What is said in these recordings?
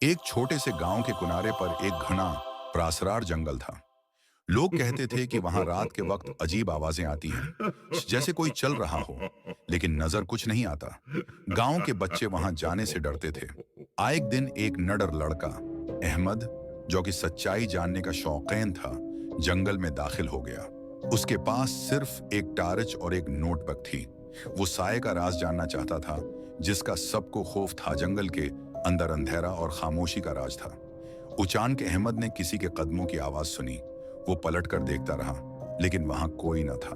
एक छोटे से गांव के किनारे पर एक घना प्रासरार जंगल था। लोग कहते थे कि वहां रात के वक्त अजीब आवाजें आती हैं, जैसे कोई चल रहा हो, लेकिन नजर कुछ नहीं आता। गांव के बच्चे वहां जाने से डरते थे। एक दिन एक नडर लड़का अहमद, जो कि सच्चाई जानने का शौकीन था, जंगल में दाखिल हो गया। उसके पास सिर्फ एक टार्च और एक नोटबुक थी। वो साये का राज जानना चाहता था, जिसका सबको खौफ था। जंगल के अंदर अंधेरा और खामोशी का राज था। अचानक अहमद ने किसी के कदमों की आवाज सुनी। वो पलट कर देखता रहा, लेकिन वहां कोई न था।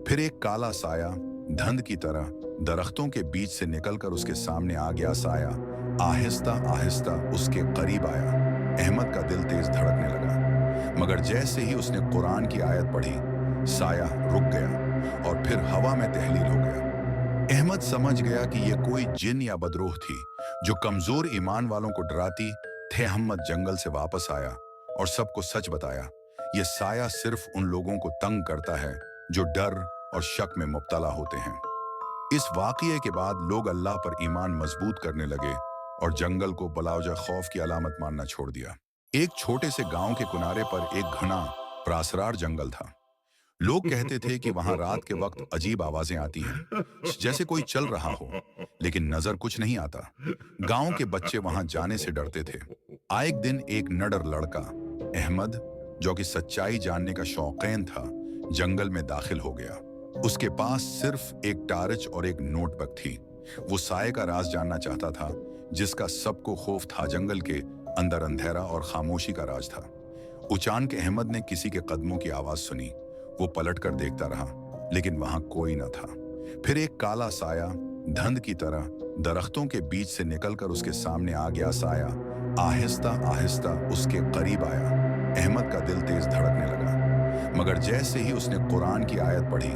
फिर एक काला साया धंध की तरह दरख्तों के बीच से निकलकर उसके सामने आ गया। साया आहिस्ता आहिस्ता उसके करीब आया। अहमद का दिल तेज धड़कने लगा, मगर जैसे ही उसने कुरान की आयत पढ़ी, साया रुक गया और फिर हवा में तहलील हो गया। अहमद समझ गया कि यह कोई जिन या बदरूह थी, जो कमजोर ईमान वालों को डराती थे। अहमद जंगल से वापस आया और सबको सच बताया। यह साया सिर्फ उन लोगों को तंग करता है जो डर और शक में मुब्तला होते हैं। इस वाकये के बाद लोग अल्लाह पर ईमान मजबूत करने लगे और जंगल को बलावजा खौफ की अलामत मानना छोड़ दिया। एक छोटे से गांव के किनारे पर एक घना प्रासरार जंगल था। लोग कहते थे कि वहां रात के वक्त अजीब आवाजें आती हैं, जैसे कोई चल रहा हो, लेकिन नजर कुछ नहीं आता। गांव के बच्चे वहां जाने से डरते थे। एक दिन एक नडर लड़का अहमद, जो कि सच्चाई जानने का शौकीन था, जंगल में दाखिल हो गया। उसके पास सिर्फ एक टार्च और एक नोटबुक थी। वो साये का राज जानना चाहता था, जिसका सबको खौफ था। जंगल के अंदर अंधेरा और खामोशी का राज था। अचानक अहमद ने किसी के कदमों की आवाज सुनी। वो पलट कर देखता रहा, लेकिन वहां कोई न था। फिर एक काला साया धंध की तरह दरख्तों के बीच से निकलकर उसके सामने आ गया। साया आहिस्ता आहिस्ता उसके करीब आया। अहमद का दिल तेज धड़कने लगा, मगर जैसे ही उसने कुरान की आयत पढ़ी,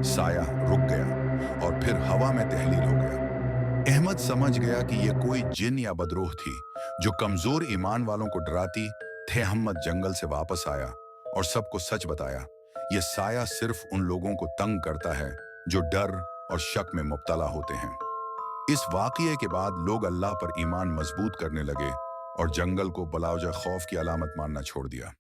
साया रुक गया और फिर हवा में तहलील हो गया। अहमद समझ गया कि यह कोई जिन या बदरूह थी, जो कमजोर ईमान वालों को डराती थे। अहमद जंगल से वापस आया और सबको सच बताया। यह साया सिर्फ उन लोगों को तंग करता है जो डर और शक में मुब्तला होते हैं। इस वाकये के बाद लोग अल्लाह पर ईमान मजबूत करने लगे और जंगल को बलावजा खौफ की अलामत मानना छोड़ दिया।